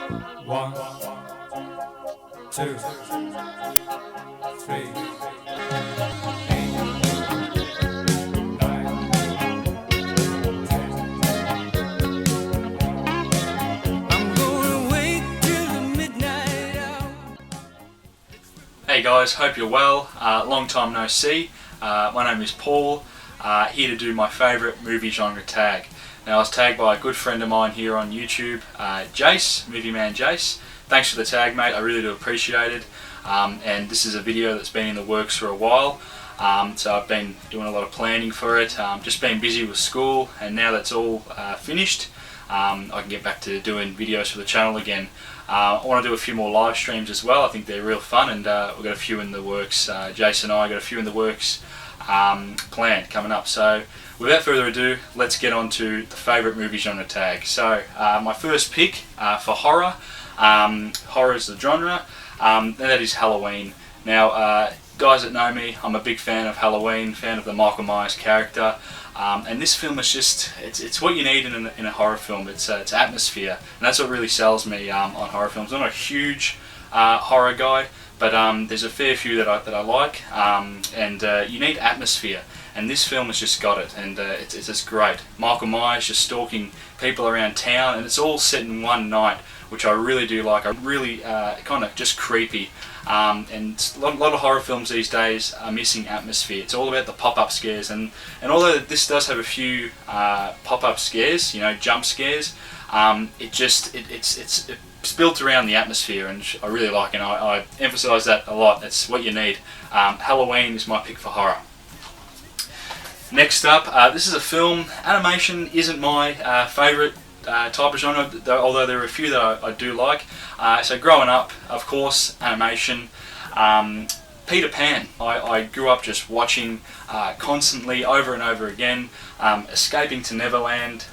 One, two, three, 8, 9, 10. I'm gonna wait till the midnight hour. Hey guys, hope you're well. Long time no see. My name is Paul, here to do my favourite movie genre tag. Now, I was tagged by a good friend of mine here on YouTube, Jase, movie man Jase. Thanks for the tag, mate. I really do appreciate it. And this is a video that's been in the works for a while. So I've been doing a lot of planning for it, just been busy with school, and now that's all finished, I can get back to doing videos for the channel again. I want to do a few more live streams as well. I think they're real fun, and we've got a few in the works. Jason and I got a few in the works planned coming up. So without further ado, let's get on to the favourite movie genre tag. So my first pick for horror, horror is the genre, and that is Halloween. Now, guys that know me, I'm a big fan of Halloween, fan of the Michael Myers character. And this film is just, it's what you need in a horror film. It's atmosphere, and that's what really sells me on horror films. I'm not a huge horror guy, but there's a fair few that I like, and you need atmosphere, and this film has just got it, and it's just great. Michael Myers just stalking people around town, and it's all set in one night, which I really do like. I really kind of just creepy. And a lot of horror films these days are missing atmosphere. It's all about the pop-up scares, and although this does have a few pop-up scares, you know, jump scares, it's built around the atmosphere, and I really like it, and I emphasise that a lot. It's what you need. Halloween is my pick for horror. Next up, this is a film. Animation isn't my favourite type of genre, although there are a few that I do like. So growing up, of course, animation. Peter Pan. I grew up just watching constantly, over and over again. Escaping to Neverland.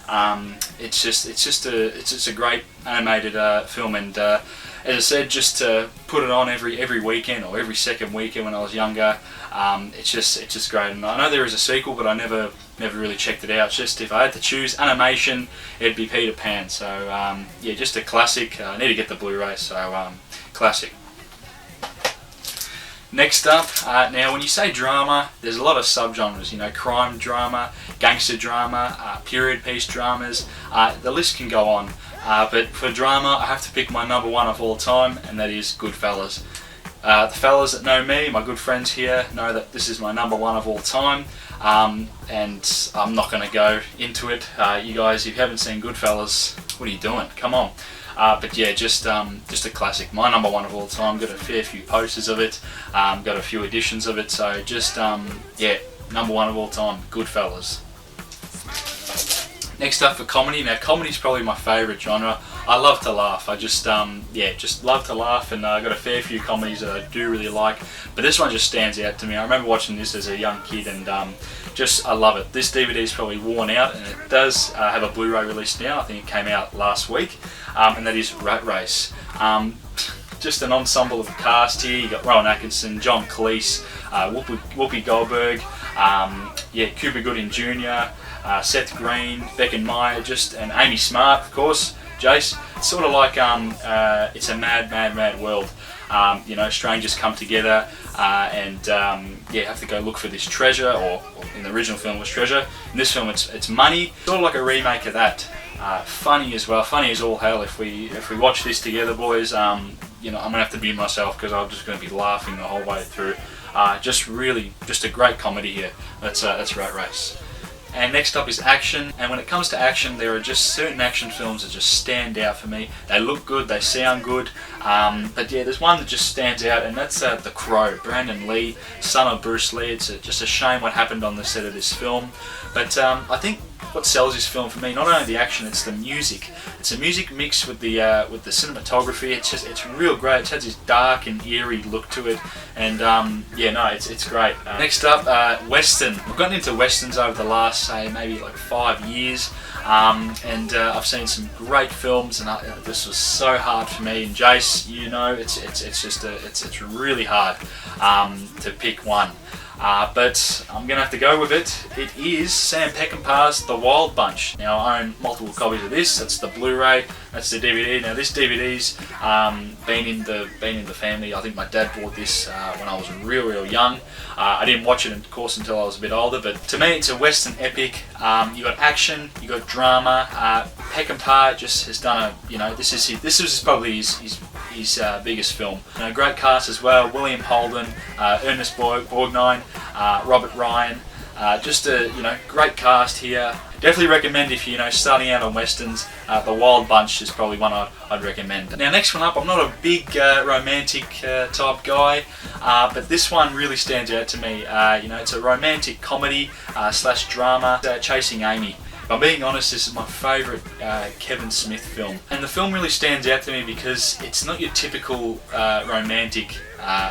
It's just a great animated film, and as I said, just to put it on every weekend or every second weekend when I was younger. It's just great. And I know there is a sequel, but I never really checked it out. It's just, if I had to choose animation, it'd be Peter Pan. So yeah, just a classic. I need to get the Blu-ray, so classic. Next up, now when you say drama, there's a lot of subgenres, you know, crime drama, gangster drama, period piece dramas, the list can go on. But for drama, I have to pick my number one of all time, and that is Goodfellas. The fellas that know me, my good friends here, know that this is my number one of all time, and I'm not going to go into it. You guys, if you haven't seen Goodfellas, what are you doing? Come on. But yeah, just a classic. My number one of all time. Got a fair few posters of it. Got a few editions of it. So just yeah, number one of all time. Goodfellas. Next up for comedy. Now, comedy is probably my favourite genre. I love to laugh. I just yeah, just love to laugh, and I got a fair few comedies that I do really like. But this one just stands out to me. I remember watching this as a young kid, and I love it. This DVD is probably worn out, and it does have a Blu-ray release now. I think it came out last week, and that is Rat Race. Just an ensemble of a cast here. You got Rowan Atkinson, John Cleese, Whoopi Goldberg, yeah, Cuba Gooding Jr., Seth Green, Beck and Meyer, and Amy Smart, of course, Jase. It's sort of like it's a mad world. You know, strangers come together and yeah, have to go look for this treasure, or in the original film it was treasure. In this film it's money. Sort of like a remake of that. Funny as well. Funny as all hell. If we watch this together, boys, you know, I'm gonna have to mute myself because I'm just gonna be laughing the whole way through. Just a great comedy here. That's Rat Race. And next up is action, and when it comes to action, there are just certain action films that just stand out for me. They look good, they sound good, but yeah, there's one that just stands out, and that's The Crow. Brandon Lee, son of Bruce Lee. It's just a shame what happened on the set of this film, but I think what sells this film for me, not only the action, it's the music. It's a music mixed with the cinematography. It's real great. It has this dark and eerie look to it, and yeah, no, it's great. Next up, Western. I've gotten into Westerns over the last, say, maybe like 5 years, and I've seen some great films, and this was so hard for me. And Jase, you know, it's really hard to pick one. but I'm going to have to go with it. It is Sam Peckinpah's The Wild Bunch. Now, I own multiple copies of this. That's the Blu-ray, that's the DVD. Now, this DVD's been in the family. I think my dad bought this when I was real young. I didn't watch it, of course, until I was a bit older, but to me, it's a Western epic. You got action, you got drama. Peckinpah just has done this is probably his biggest film. Great cast as well: William Holden, Ernest Borgnine, Robert Ryan. Just a great cast here. Definitely recommend if you're starting out on westerns. The Wild Bunch is probably one I'd recommend. Now, next one up, I'm not a big romantic type guy, but this one really stands out to me. It's a romantic comedy slash drama, Chasing Amy. If I'm being honest, this is my favourite Kevin Smith film, and the film really stands out to me because it's not your typical romantic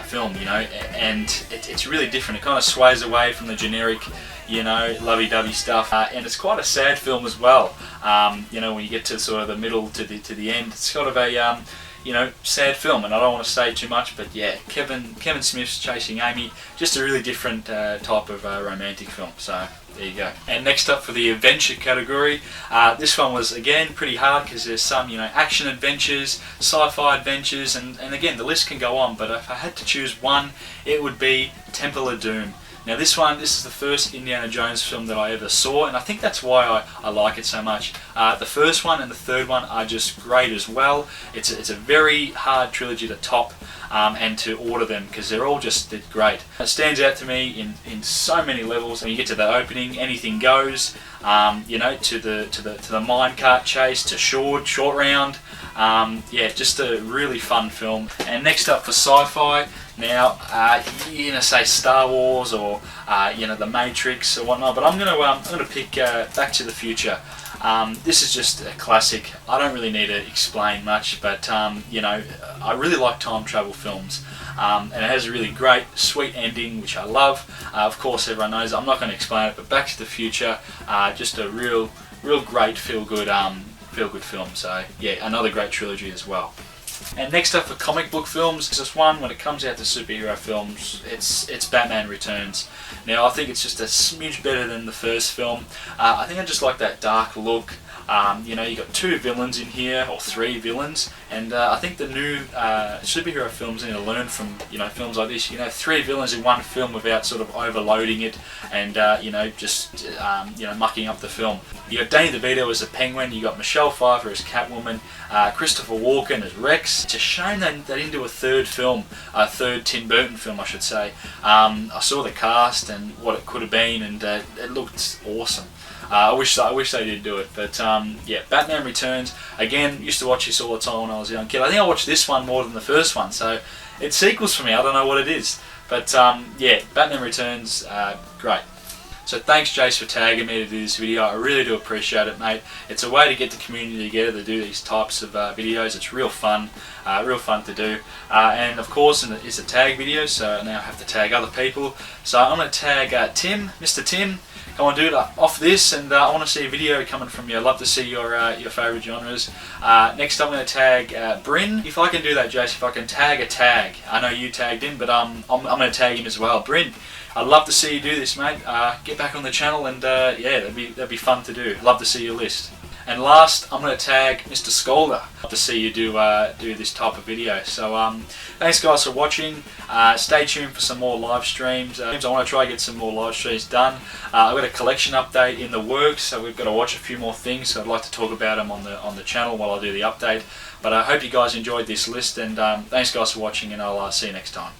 film, and it's really different. It kind of sways away from the generic, lovey-dovey stuff, and it's quite a sad film as well. When you get to sort of the middle to the end, it's sort of a sad film, and I don't want to say too much, but yeah, Kevin Smith's Chasing Amy, just a really different type of romantic film. So there you go. And next up for the adventure category, this one was again pretty hard because there's some action adventures, sci-fi adventures, and again the list can go on, but if I had to choose one, it would be Temple of Doom. Now this is the first Indiana Jones film that I ever saw, and I think that's why I like it so much. The first one and the third one are just great as well. It's a very hard trilogy to top and to order them because they're great. It stands out to me in so many levels. When you get to the opening, anything goes. To the minecart chase, to short round. Just a really fun film. And next up for sci-fi. Now, you're gonna say Star Wars or The Matrix or whatnot, but I'm gonna pick Back to the Future. This is just a classic. I don't really need to explain much, but I really like time travel films, and it has a really great, sweet ending, which I love. Of course, everyone knows. I'm not going to explain it, but Back to the Future, just a real great feel good film. So yeah, another great trilogy as well. And next up for comic book films, this one, when it comes out to superhero films, it's Batman Returns. Now I think it's just a smidge better than the first film. I think I just like that dark look. You got two villains in here, or three villains, and I think the new superhero films need to learn from films like this. Three villains in one film without sort of overloading it and mucking up the film. You got Danny DeVito as the Penguin, you got Michelle Pfeiffer as Catwoman, Christopher Walken as Rex. It's a shame they didn't do a third Tim Burton film, I should say. I saw the cast and what it could have been, and it looked awesome. I wish they did do it, but Batman Returns. Again, used to watch this all the time when I was a young kid. I think I watched this one more than the first one, so it's sequels for me. I don't know what it is, but Batman Returns, great. So thanks, Jase, for tagging me to do this video. I really do appreciate it, mate. It's a way to get the community together to do these types of videos. It's real fun to do. And of course, it's a tag video, so now I have to tag other people. So I'm going to tag Tim, Mr. Tim. Come on, dude, off this, and I want to see a video coming from you. I'd love to see your favourite genres. Next, I'm going to tag Bryn. If I can do that, Jase, if I can tag a tag. I know you tagged him, but I'm going to tag him as well. Bryn, I'd love to see you do this, mate. Get back on the channel, and that'd be fun to do. Love to see your list. And last, I'm going to tag Mr. Scolder. Love to see you do this type of video. So thanks, guys, for watching. Stay tuned for some more live streams. I want to try and get some more live streams done. I've got a collection update in the works, so we've got to watch a few more things. So I'd like to talk about them on the channel while I do the update. But I hope you guys enjoyed this list, and thanks, guys, for watching, and I'll see you next time.